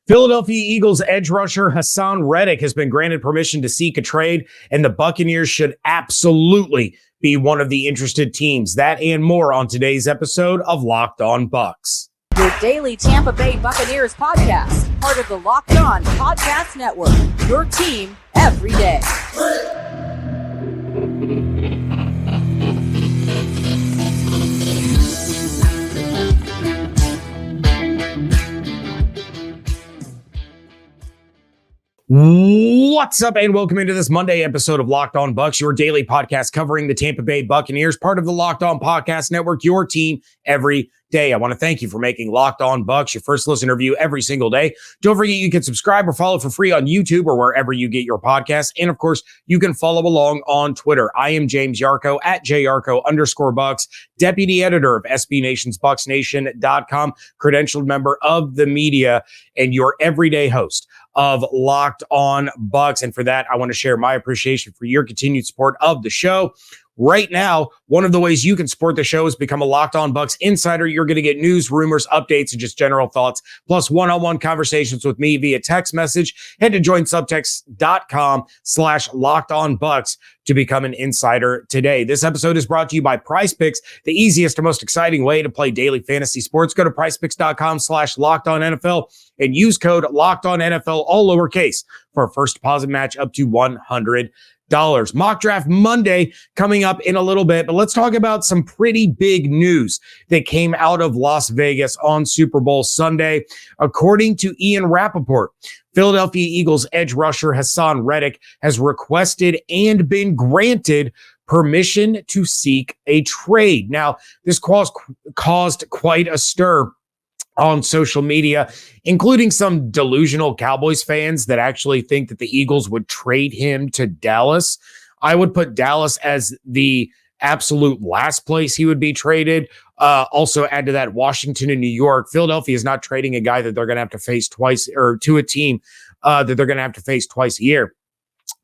Philadelphia Eagles edge rusher Haason Reddick has been granted permission to seek a trade, and the Buccaneers should absolutely be one of the interested teams. That and more on today's episode of Locked On Bucs. Your daily Tampa Bay Buccaneers podcast, part of the Locked On Podcast Network, your team every day. What's up, and welcome into this Monday episode of Locked On Bucs, your daily podcast covering the Tampa Bay Buccaneers, part of the Locked On Podcast Network, your team every day. I want to thank you for making Locked On Bucs your first listen interview every single day. Don't forget you can subscribe or follow for free on YouTube or wherever you get your podcasts. And of course, you can follow along on Twitter. I am James Yarcho at JYarcho_Bucs, deputy editor of SB Nation's BucsNation.com, credentialed member of the media, and your everyday host of Locked On Bucs. And for that, I want to share my appreciation for your continued support of the show. Right now, one of the ways you can support the show is become a Locked On Bucs insider. You're going to get news, rumors, updates, and just general thoughts, plus one-on-one conversations with me via text message. Head to join subtext.com/LockedOnBucs to become an insider today. This episode is brought to you by PrizePicks, the easiest and most exciting way to play daily fantasy sports. Go to PrizePicks.com/LockedOnNFL and use code LockedOnNFL, all lowercase, for a first deposit match up to $100. Mock Draft Monday coming up in a little bit, but let's talk about some pretty big news that came out of Las Vegas on Super Bowl Sunday. According to Ian Rappaport, Philadelphia Eagles edge rusher Hassan Reddick has requested and been granted permission to seek a trade. Now, this caused quite a stir on social media, including some delusional Cowboys fans that actually think that the Eagles would trade him to Dallas. I would put Dallas as the absolute last place he would be traded. Also add to that Washington and New York. Philadelphia is not trading a guy that they're going to have to face twice, or to a team that they're going to have to face twice a year.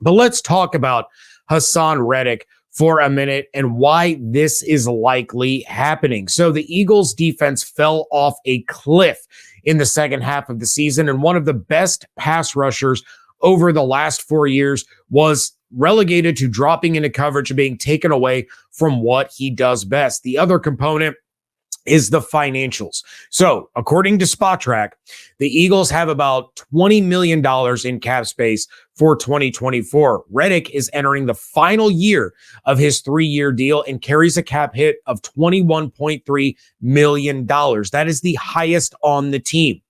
But let's talk about Hassan Reddick for a minute and why this is likely happening. So the Eagles defense fell off a cliff in the second half of the season, and one of the best pass rushers over the last 4 years was relegated to dropping into coverage and being taken away from what he does best. The other component is the financials. So according to SpotTrack, the Eagles have about $20 million in cap space for 2024. Reddick is entering the final year of his 3-year deal and carries a cap hit of $21.3 million. That is the highest on the team.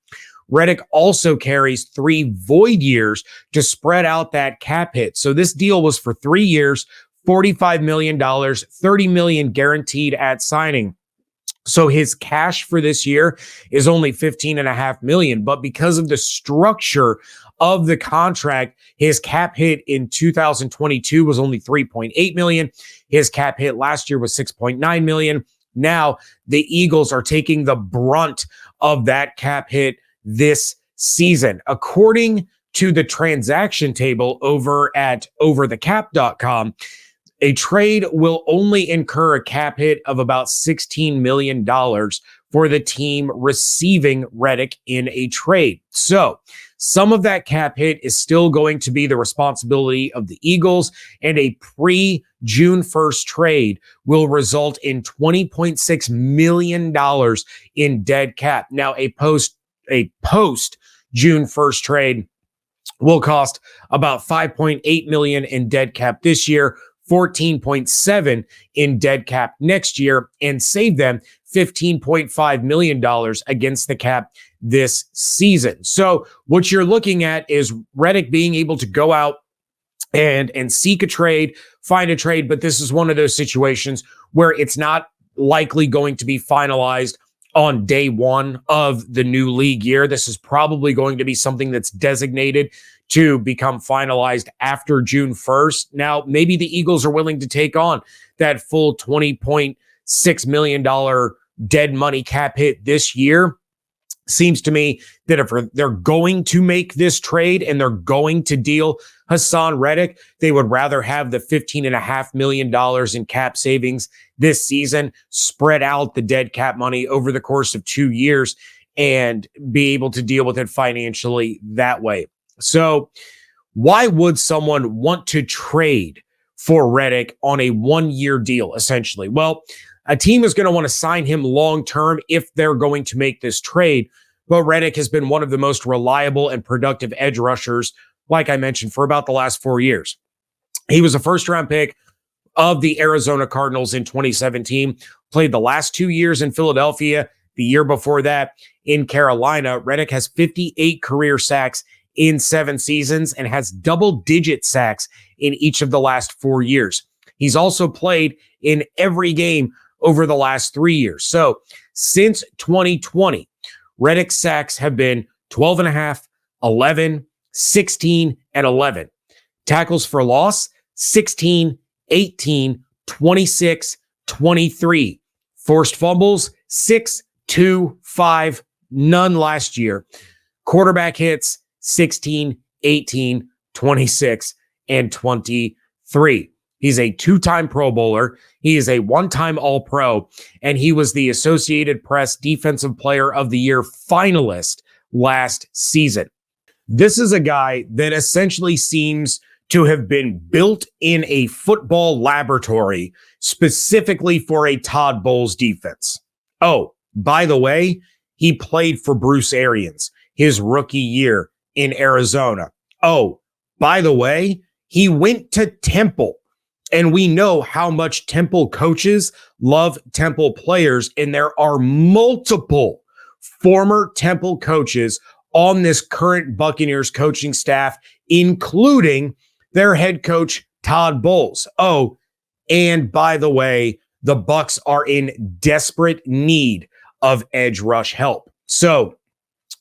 Reddick also carries 3 void years to spread out that cap hit. So this deal was for 3 years, $45 million, $30 million guaranteed at signing. So his cash for this year is only $15.5 million, but because of the structure of the contract, his cap hit in 2022 was only $3.8 million. His cap hit last year was $6.9 million. Now the Eagles are taking the brunt of that cap hit this season. According to the transaction table over at overthecap.com, a trade will only incur a cap hit of about $16 million for the team receiving Reddick in a trade. So some of that cap hit is still going to be the responsibility of the Eagles, and a pre-June 1st trade will result in $20.6 million in dead cap. Now, a post June 1st trade will cost about $5.8 million in dead cap this year, 14.7 in dead cap next year, and save them $15.5 million against the cap this season. So what you're looking at is Reddick being able to go out and seek a trade, find a trade, but this is one of those situations where it's not likely going to be finalized on day one of the new league year. This is probably going to be something that's designated to become finalized after June 1st. Now, maybe the Eagles are willing to take on that full $20.6 million dead money cap hit this year. Seems to me that if they're going to make this trade and they're going to deal Hassan Reddick, they would rather have the $15.5 million in cap savings this season, spread out the dead cap money over the course of 2 years, and be able to deal with it financially that way. So why would someone want to trade for Reddick on a 1-year deal, essentially? Well, a team is going to want to sign him long-term if they're going to make this trade. But Reddick has been one of the most reliable and productive edge rushers, like I mentioned, for about the last 4 years. He was a first-round pick of the Arizona Cardinals in 2017, played the last 2 years in Philadelphia, the year before that in Carolina. Reddick has 58 career sacks in 7 seasons and has double-digit sacks in each of the last 4 years. He's also played in every game over the last 3 years. So since 2020, Reddick's sacks have been 12.5, 11, 16, and 11. Tackles for loss, 16, 18, 26, 23. Forced fumbles, 6, 2, 5, none last year. Quarterback hits, 16, 18, 26, and 23. He's a 2-time Pro Bowler. He is a 1-time All-Pro, and he was the Associated Press Defensive Player of the Year finalist last season. This is a guy that essentially seems to have been built in a football laboratory specifically for a Todd Bowles defense. Oh, by the way, he played for Bruce Arians his rookie year in Arizona. Oh, by the way, he went to Temple. And we know how much Temple coaches love Temple players. And there are multiple former Temple coaches on this current Buccaneers coaching staff, including their head coach, Todd Bowles. Oh, and by the way, the Bucs are in desperate need of edge rush help. So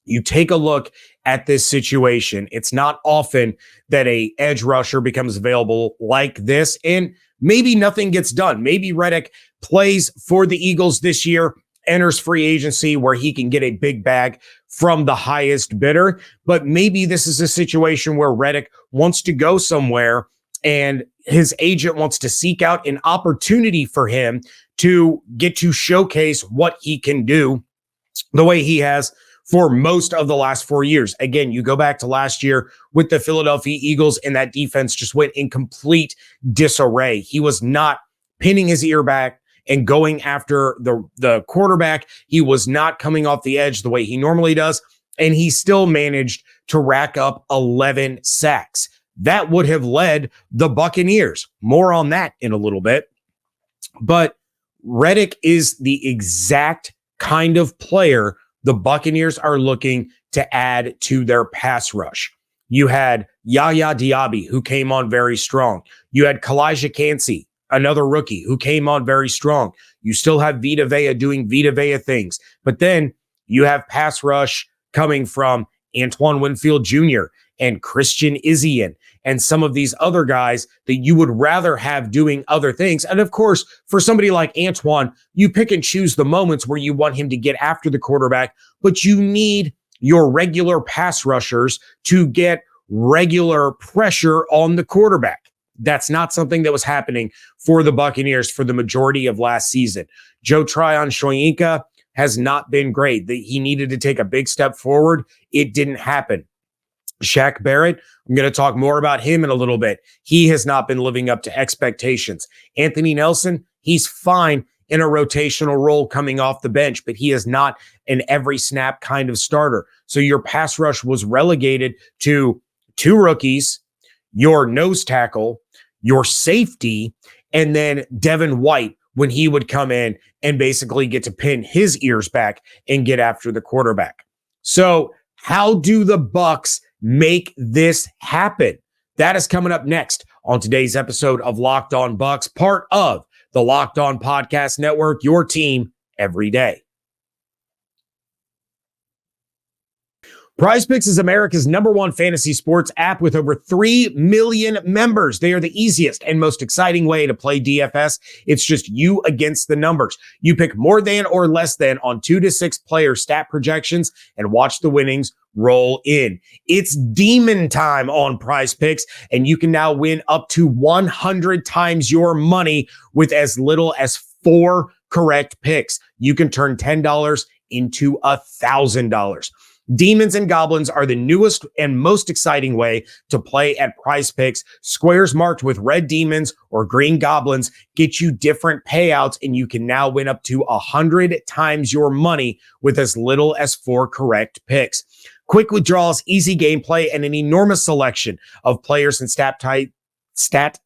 you take a look at this situation. It's not often that a edge rusher becomes available like this, and maybe nothing gets done. Maybe Reddick plays for the Eagles this year, enters free agency where he can get a big bag from the highest bidder. But maybe this is a situation where Reddick wants to go somewhere and his agent wants to seek out an opportunity for him to get to showcase what he can do the way he has for most of the last 4 years. Again, you go back to last year with the Philadelphia Eagles, and that defense just went in complete disarray. He was not pinning his ear back and going after the quarterback. He was not coming off the edge the way he normally does, and he still managed to rack up 11 sacks. That would have led the Buccaneers. More on that in a little bit. But Reddick is the exact kind of player the Buccaneers are looking to add to their pass rush. You had Yaya Diaby, who came on very strong. You had Kalijah Kancey, another rookie, who came on very strong. You still have Vita Vea doing Vita Vea things. But then you have pass rush coming from Antoine Winfield Jr. and Christian Izien and some of these other guys that you would rather have doing other things. And of course, for somebody like Antoine, you pick and choose the moments where you want him to get after the quarterback, but you need your regular pass rushers to get regular pressure on the quarterback. That's not something that was happening for the Buccaneers for the majority of last season. Joe Tryon-Shoyinka has not been great. He needed to take a big step forward. It didn't happen. Shaq Barrett, I'm going to talk more about him in a little bit. He has not been living up to expectations. Anthony Nelson, he's fine in a rotational role coming off the bench, but he is not an every snap kind of starter. So your pass rush was relegated to 2 rookies, your nose tackle, your safety, and then Devin White when he would come in and basically get to pin his ears back and get after the quarterback. So how do the Bucs make this happen? That is coming up next on today's episode of Locked On Bucs, part of the Locked On Podcast Network, your team every day. PrizePicks is America's #1 fantasy sports app with over 3 million members. They are the easiest and most exciting way to play DFS. It's just you against the numbers. You pick more than or less than on 2 to 6 player stat projections and watch the winnings roll in. It's demon time on PrizePicks, and you can now win up to 100 times your money with as little as 4 correct picks. You can turn $10 into $1,000. Demons and Goblins are the newest and most exciting way to play at Prize Picks. Squares marked with red demons or green goblins get you different payouts, and you can now win up to 100 times your money with as little as 4 correct picks. Quick withdrawals, easy gameplay, and an enormous selection of players and stat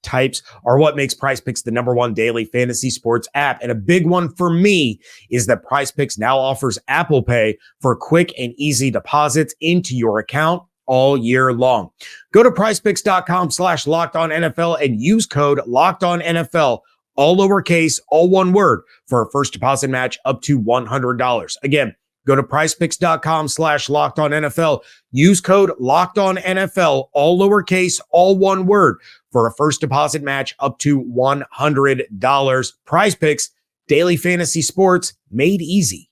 types are what makes Prize Picks the #1 daily fantasy sports app. And a big one for me is that Prize Picks now offers Apple Pay for quick and easy deposits into your account all year long. Go to prizepicks.com/LockedOnNFL and use code LockedOnNFL, all lowercase, all one word, for a first deposit match up to $100. Again, go to prizepicks.com/LockedOnNFL. Use code LockedOnNFL, all lowercase, all one word, for a first deposit match up to $100. Prize Picks, daily fantasy sports made easy.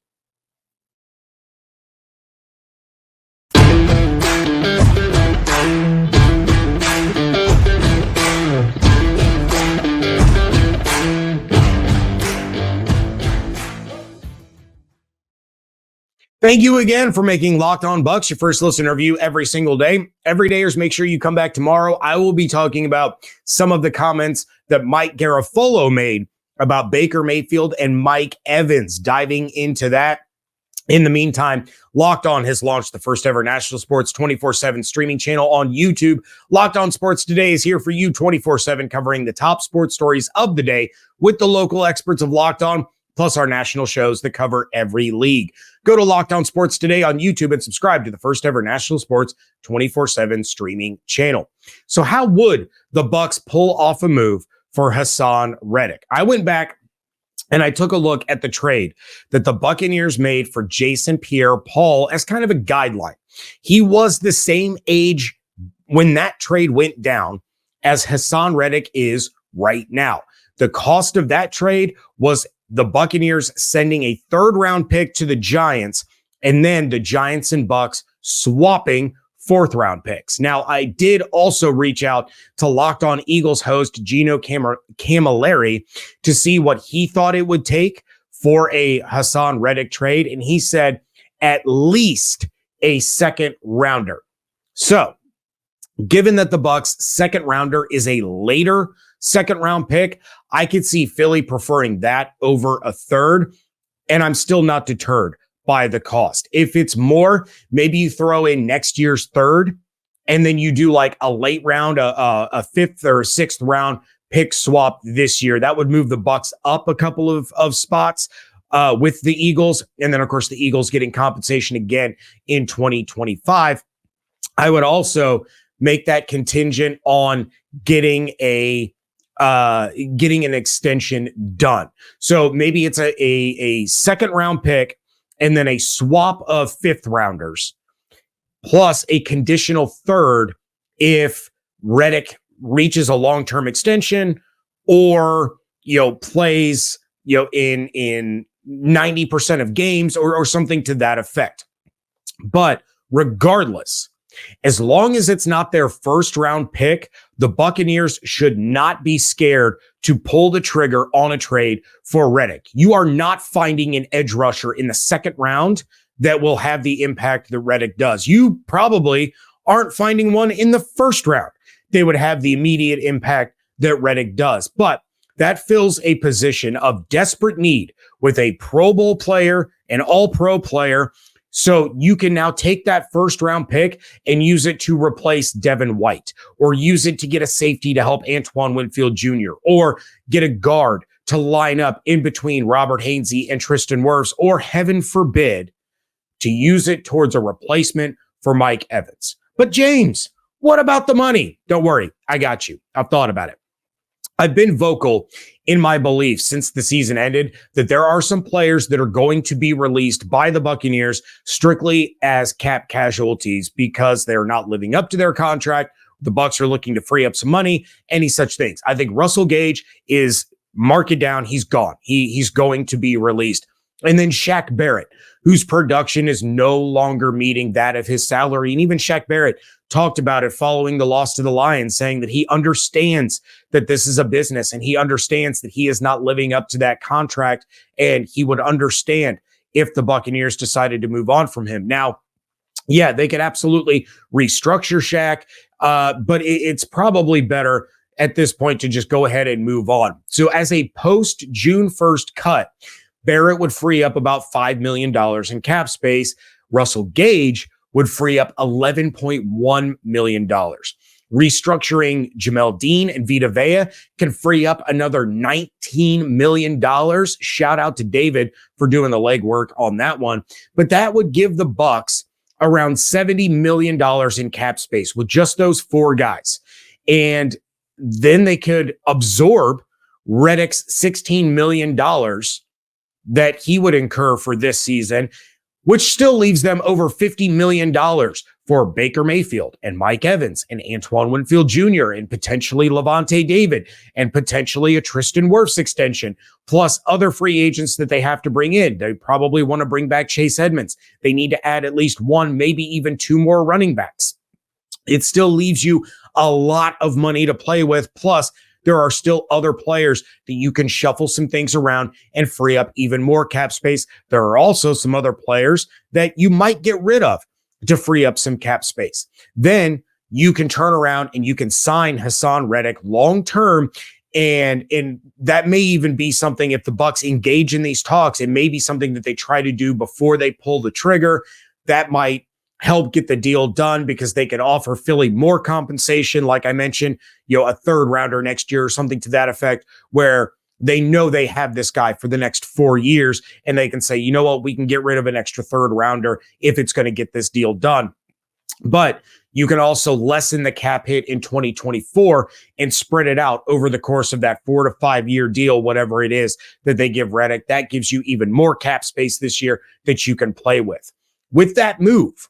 Thank you again for making Locked On Bucs your first listen review every single day. Everydayers, make sure you come back tomorrow. I will be talking about some of the comments that Mike Garafolo made about Baker Mayfield and Mike Evans, diving into that. In the meantime, Locked On has launched the first ever national sports 24/7 streaming channel on YouTube. Locked On Sports Today is here for you 24/7, covering the top sports stories of the day with the local experts of Locked On, plus our national shows that cover every league. Go to Locked On Sports Today on YouTube and subscribe to the first ever national sports 24/7 streaming channel. So how would the Bucs pull off a move for Haason Reddick? I went back and I took a look at the trade that the Buccaneers made for Jason Pierre-Paul as kind of a guideline. He was the same age when that trade went down as Hassan Reddick is right now. The cost of that trade was the Buccaneers sending a 3rd-round pick to the Giants, and then the Giants and Bucs swapping 4th-round picks. Now, I did also reach out to Locked On Eagles host Gino Camilleri to see what he thought it would take for a Hassan Reddick trade, and he said at least a 2nd-rounder. So, given that the Bucs' 2nd-rounder is a later 2nd-round pick, I could see Philly preferring that over a 3rd, and I'm still not deterred by the cost. If it's more, maybe you throw in next year's 3rd, and then you do like a late round, a 5th or 6th round pick swap this year. That would move the Bucs up a couple of spots with the Eagles, and then of course the Eagles getting compensation again in 2025. I would also make that contingent on getting an extension done. So maybe it's a 2nd-round pick and then a swap of 5th-rounders plus a conditional 3rd if Reddick reaches a long-term extension or, plays, in 90% of games or something to that effect. But regardless, as long as it's not their 1st-round pick, the Buccaneers should not be scared to pull the trigger on a trade for Reddick. You are not finding an edge rusher in the 2nd round that will have the impact that Reddick does. You probably aren't finding one in the 1st round. They would have the immediate impact that Reddick does. But that fills a position of desperate need with a Pro Bowl player, an All-Pro player. So you can now take that 1st-round pick and use it to replace Devin White, or use it to get a safety to help Antoine Winfield Jr., or get a guard to line up in between Robert Hainsey and Tristan Wirfs, or heaven forbid, to use it towards a replacement for Mike Evans. But James, what about the money? Don't worry, I got you. I've thought about it. I've been vocal in my belief since the season ended that there are some players that are going to be released by the Buccaneers strictly as cap casualties because they're not living up to their contract. The Bucs are looking to free up some money, any such things. I think Russell Gage is mark it down. He's gone. He's going to be released. And then Shaq Barrett, whose production is no longer meeting that of his salary. And even Shaq Barrett talked about it following the loss to the Lions, saying that he understands that this is a business and he understands that he is not living up to that contract. And he would understand if the Buccaneers decided to move on from him. Now, yeah, they could absolutely restructure Shaq, but it's probably better at this point to just go ahead and move on. So as a post June 1st cut, Barrett would free up about $5 million in cap space. Russell Gage would free up $11.1 million. Restructuring Jamel Dean and Vita Vea can free up another $19 million. Shout out to David for doing the legwork on that one. But that would give the Bucs around $70 million in cap space with just those four guys. And then they could absorb Reddick's $16 million that he would incur for this season, which still leaves them over $50 million for Baker Mayfield and Mike Evans and Antoine Winfield Jr. and potentially Levante David and potentially a Tristan Wirfs extension, plus other free agents that they have to bring in. They probably want to bring back Chase Edmonds. They need to add at least one, maybe even two more running backs. It still leaves you a lot of money to play with. Plus, there are still other players that you can shuffle some things around and free up even more cap space. There are also some other players that you might get rid of to free up some cap space. Then you can turn around and you can sign Hassan Reddick long-term. And that may even be something, if the Bucs engage in these talks, it may be something that they try to do before they pull the trigger. That might help get the deal done because they can offer Philly more compensation. Like I mentioned, a third rounder next year or something to that effect, where they know they have this guy for the next 4 years and they can say, you know what, we can get rid of an extra third rounder if it's going to get this deal done. But you can also lessen the cap hit in 2024 and spread it out over the course of that 4 to 5 year deal, whatever it is that they give Reddick. That gives you even more cap space this year that you can play with. With that move,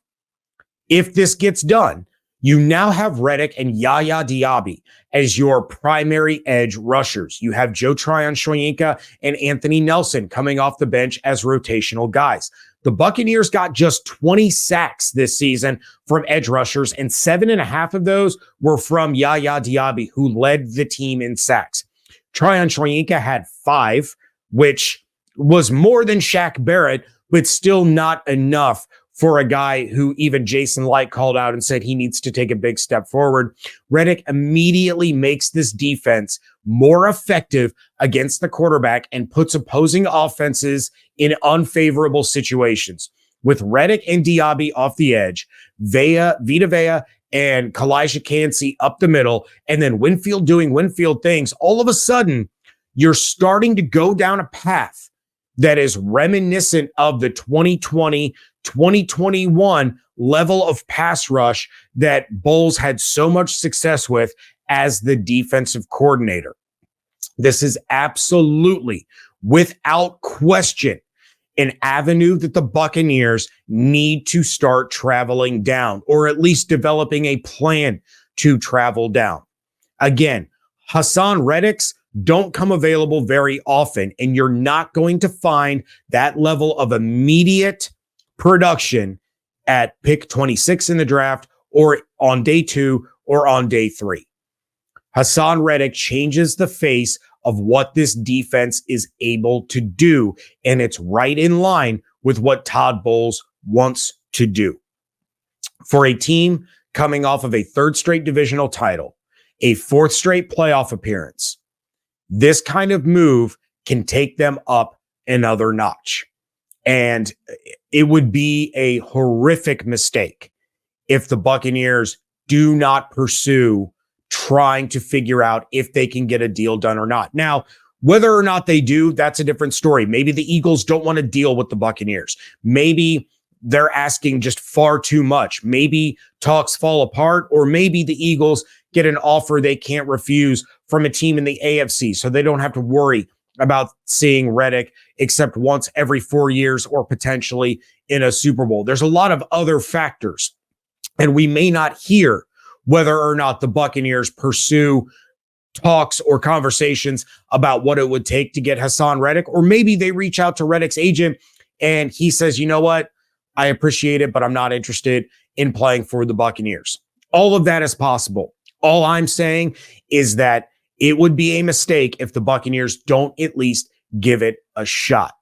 if this gets done, you now have Reddick and Yaya Diaby as your primary edge rushers. You have Joe Tryon-Shoyinka and Anthony Nelson coming off the bench as rotational guys. The Buccaneers got just 20 sacks this season from edge rushers, and 7.5 of those were from Yaya Diaby, who led the team in sacks. Tryon-Shoyinka had 5, which was more than Shaq Barrett, but still not enough for a guy who even Jason Light called out and said he needs to take a big step forward. Reddick immediately makes this defense more effective against the quarterback and puts opposing offenses in unfavorable situations. With Reddick and Diaby off the edge, Vita Vea and Kalijah Kancey up the middle, and then Winfield doing Winfield things, all of a sudden, you're starting to go down a path that is reminiscent of the 2020, 2021 level of pass rush that Bowles had so much success with as the defensive coordinator. This is absolutely, without question, an avenue that the Buccaneers need to start traveling down, or at least developing a plan to travel down. Again, Hassan Reddick's don't come available very often, and you're not going to find that level of immediate production at pick 26 in the draft, or on day 2, or on day 3. Hassan Reddick changes the face of what this defense is able to do, and it's right in line with what Todd Bowles wants to do. For a team coming off of a 3rd straight divisional title, a 4th straight playoff appearance, this kind of move can take them up another notch. And it would be a horrific mistake if the Buccaneers do not pursue trying to figure out if they can get a deal done or not. Now, whether or not they do, that's a different story. Maybe the Eagles don't want to deal with the Buccaneers. Maybe they're asking just far too much. Maybe talks fall apart, or maybe the Eagles get an offer they can't refuse from a team in the AFC, so they don't have to worry about seeing Reddick except once every 4 years or potentially in a Super Bowl. There's a lot of other factors, and we may not hear whether or not the Buccaneers pursue talks or conversations about what it would take to get Hassan Reddick, or maybe they reach out to Reddick's agent and he says, you know what, I appreciate it, but I'm not interested in playing for the Buccaneers. All of that is possible. All I'm saying is that it would be a mistake if the Buccaneers don't at least give it a shot.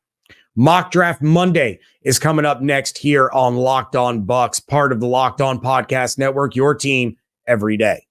Mock Draft Monday is coming up next here on Locked On Bucs, part of the Locked On Podcast Network, your team every day.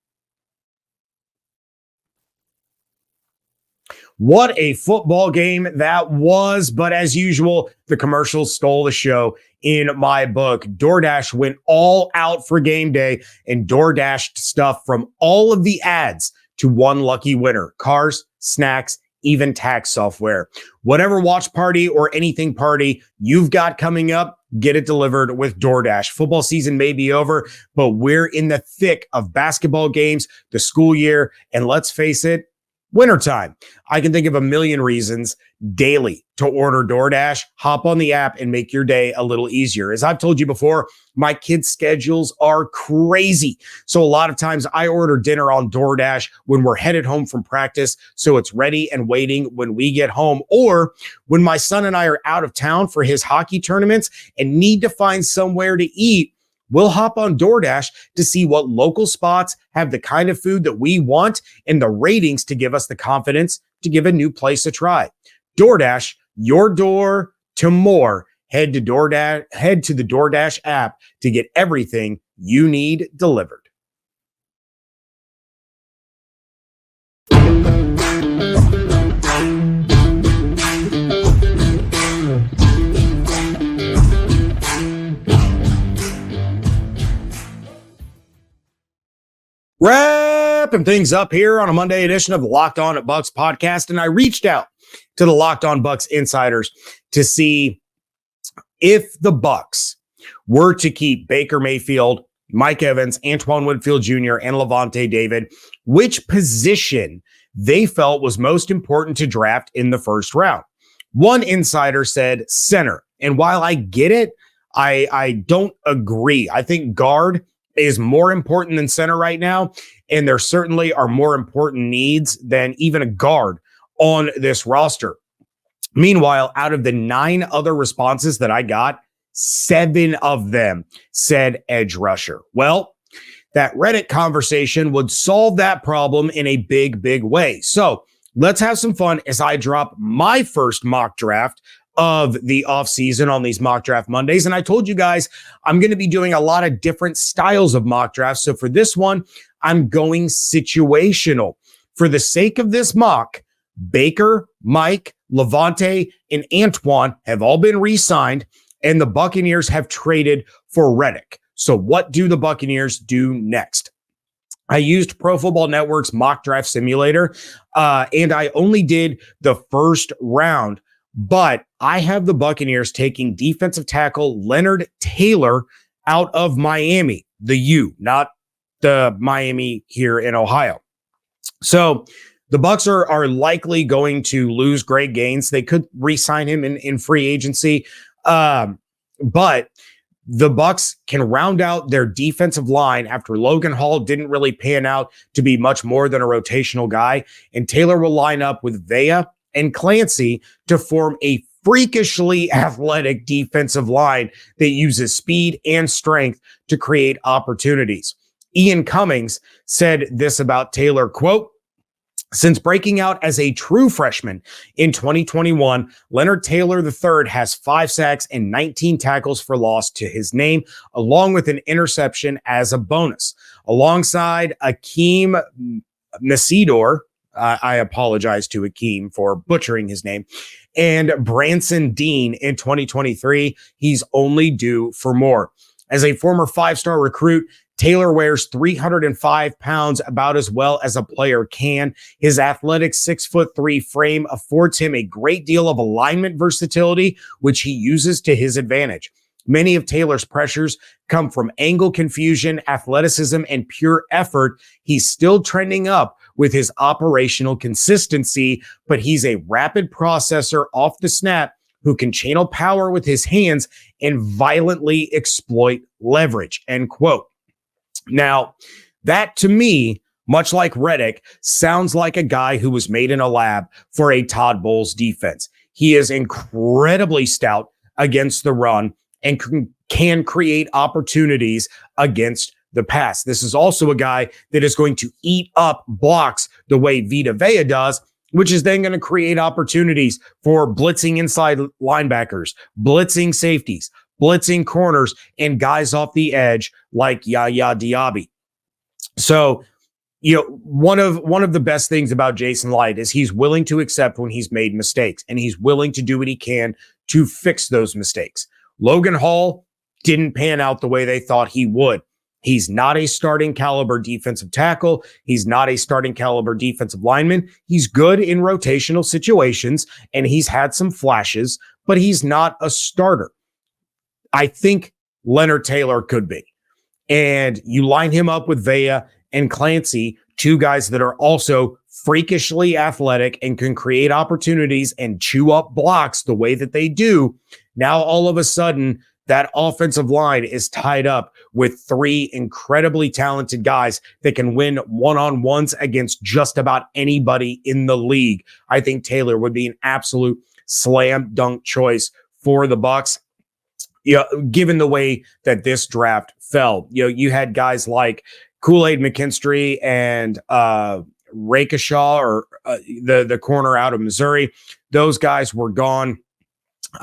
What a football game that was, but as usual, the commercials stole the show in my book. DoorDash went all out for game day and DoorDashed stuff from all of the ads to one lucky winner: cars, snacks, even tax software. Whatever watch party or anything party you've got coming up, get it delivered with DoorDash. Football season may be over, but we're in the thick of basketball games, the school year, and let's face it, wintertime. I can think of a million reasons daily to order DoorDash. Hop on the app and make your day a little easier. As I've told you before, my kids' schedules are crazy. So a lot of times I order dinner on DoorDash when we're headed home from practice, so it's ready and waiting when we get home. Or when my son and I are out of town for his hockey tournaments and need to find somewhere to eat, we'll hop on DoorDash to see what local spots have the kind of food that we want and the ratings to give us the confidence to give a new place a try. DoorDash, your door to more. Head to the DoorDash app to get everything you need delivered. Wrapping things up here on a Monday edition of the Locked On Bucs podcast, and I reached out to the Locked On Bucs insiders to see if the Bucs were to keep Baker Mayfield, Mike Evans, Antoine Winfield Jr., and Levante David, which position they felt was most important to draft in the first round. One insider said center, and while I get it, I don't agree. I think guard is more important than center right now, and there certainly are more important needs than even a guard on this roster. Meanwhile, out of the 9 other responses that I got, 7 of them said edge rusher. Well, that Reddit conversation would solve that problem in a big, big way. So let's have some fun as I drop my first mock draft of the offseason on these mock draft Mondays. And I told you guys, I'm going to be doing a lot of different styles of mock drafts. So for this one, I'm going situational. For the sake of this mock, Baker, Mike, Levante, and Antoine have all been re-signed, and the Buccaneers have traded for Reddick. So what do the Buccaneers do next? I used Pro Football Network's mock draft simulator, and I only did the first round. But I have the Buccaneers taking defensive tackle Leonard Taylor out of Miami, the U, not the Miami here in Ohio. So the Bucs are likely going to lose Greg Gaines. They could re-sign him in free agency, but the Bucs can round out their defensive line after Logan Hall didn't really pan out to be much more than a rotational guy, and Taylor will line up with Vea and Clancy to form a freakishly athletic defensive line that uses speed and strength to create opportunities. Ian Cummings said this about Taylor, quote, "Since breaking out as a true freshman in 2021, Leonard Taylor III has 5 sacks and 19 tackles for loss to his name, along with an interception as a bonus. Alongside Akeem Nasidor," I apologize to Akeem for butchering his name, "and Branson Dean in 2023, he's only due for more. As a former 5-star recruit, Taylor wears 305 pounds, about as well as a player can. His athletic 6'3" frame affords him a great deal of alignment versatility, which he uses to his advantage. Many of Taylor's pressures come from angle confusion, athleticism, and pure effort. He's still trending up with his operational consistency, but he's a rapid processor off the snap who can channel power with his hands and violently exploit leverage," end quote. Now, that to me, much like Reddick, sounds like a guy who was made in a lab for a Todd Bowles defense. He is incredibly stout against the run and can create opportunities against the pass. This is also a guy that is going to eat up blocks the way Vita Vea does, which is then going to create opportunities for blitzing inside linebackers, blitzing safeties, blitzing corners, and guys off the edge like Yaya Diaby. So, one of the best things about Jason Licht is he's willing to accept when he's made mistakes, and he's willing to do what he can to fix those mistakes. Logan Hall didn't pan out the way they thought he would. He's not a starting caliber defensive tackle. He's not a starting caliber defensive lineman. He's good in rotational situations, and he's had some flashes, but he's not a starter. I think Leonard Taylor could be. And you line him up with Vea and Clancy, two guys that are also freakishly athletic and can create opportunities and chew up blocks the way that they do. Now, all of a sudden, that offensive line is tied up with three incredibly talented guys that can win one-on-ones against just about anybody in the league. I think Taylor would be an absolute slam dunk choice for the Bucs. Given the way that this draft fell, you had guys like Kool-Aid McKinstry and Rakeshaw, or the corner out of Missouri. Those guys were gone.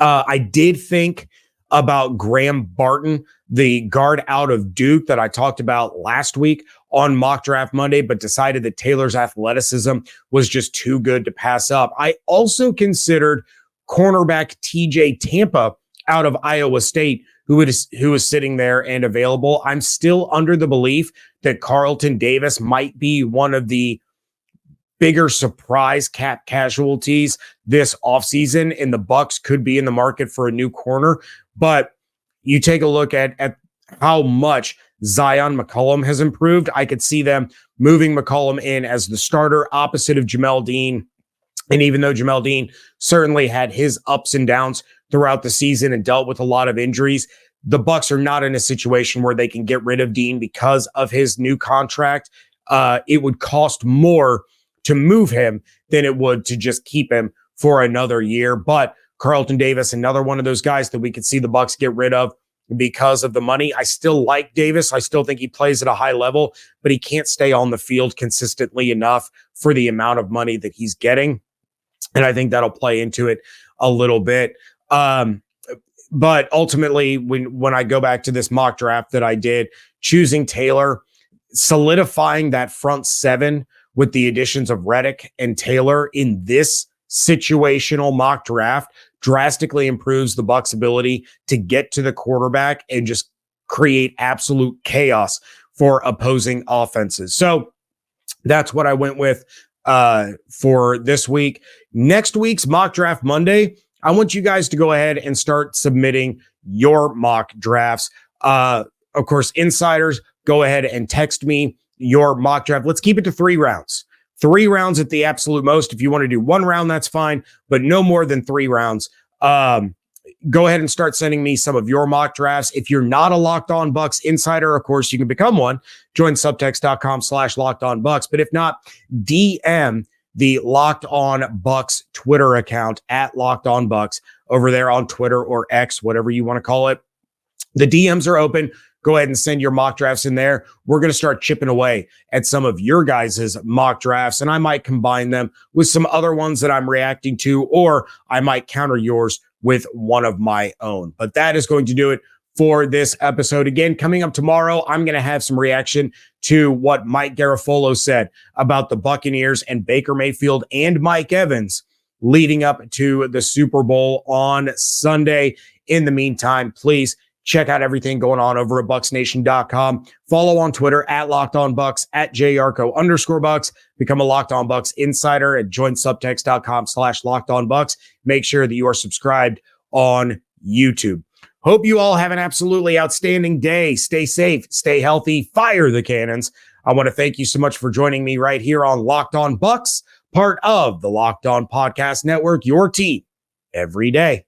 I did think about Graham Barton, the guard out of Duke that I talked about last week on Mock Draft Monday, but decided that Taylor's athleticism was just too good to pass up. I also considered cornerback TJ Tampa out of Iowa State, who is sitting there and available. I'm still under the belief that Carlton Davis might be one of the bigger surprise cap casualties this offseason, and the Bucs could be in the market for a new corner. But you take a look at how much Zion McCollum has improved. I could see them moving McCollum in as the starter opposite of Jamel Dean. And even though Jamel Dean certainly had his ups and downs throughout the season and dealt with a lot of injuries, the Bucs are not in a situation where they can get rid of Dean because of his new contract. It would cost more to move him than it would to just keep him for another year. But Carlton Davis, another one of those guys that we could see the Bucs get rid of because of the money. I still like Davis. I still think he plays at a high level, but he can't stay on the field consistently enough for the amount of money that he's getting. And I think that'll play into it a little bit. But ultimately, when I go back to this mock draft that I did, choosing Taylor, solidifying that front seven with the additions of Reddick and Taylor in this situational mock draft drastically improves the Bucs' ability to get to the quarterback and just create absolute chaos for opposing offenses. So that's what I went with for this week. Next week's Mock Draft Monday, I want you guys to go ahead and start submitting your mock drafts. Of course, insiders, go ahead and text me your mock draft. Let's keep it to 3 rounds. 3 rounds at the absolute most. If you want to do 1 round, that's fine, but no more than 3 rounds. Go ahead and start sending me some of your mock drafts. If you're not a Locked On Bucs insider, of course, you can become one. Join subtext.com/LockedOnBucs. But if not, DM the Locked On Bucs Twitter account at Locked On Bucs over there on Twitter or X, whatever you want to call it. The DMs are open. Go ahead and send your mock drafts in there. We're going to start chipping away at some of your guys' mock drafts, and I might combine them with some other ones that I'm reacting to, or I might counter yours with one of my own. But that is going to do it for this episode. Again, coming up tomorrow, I'm going to have some reaction to what Mike Garafolo said about the Buccaneers and Baker Mayfield and Mike Evans leading up to the Super Bowl on Sunday. In the meantime, please check out everything going on over at BucsNation.com. Follow on Twitter at LockedOnBucs, at JYarcho_Bucs. Become a Locked On Bucs insider and join Subtext.com/LockedOnBucs. Make sure that you are subscribed on YouTube. Hope you all have an absolutely outstanding day. Stay safe, stay healthy, fire the cannons. I want to thank you so much for joining me right here on Locked On Bucs, part of the Locked On Podcast Network, your team every day.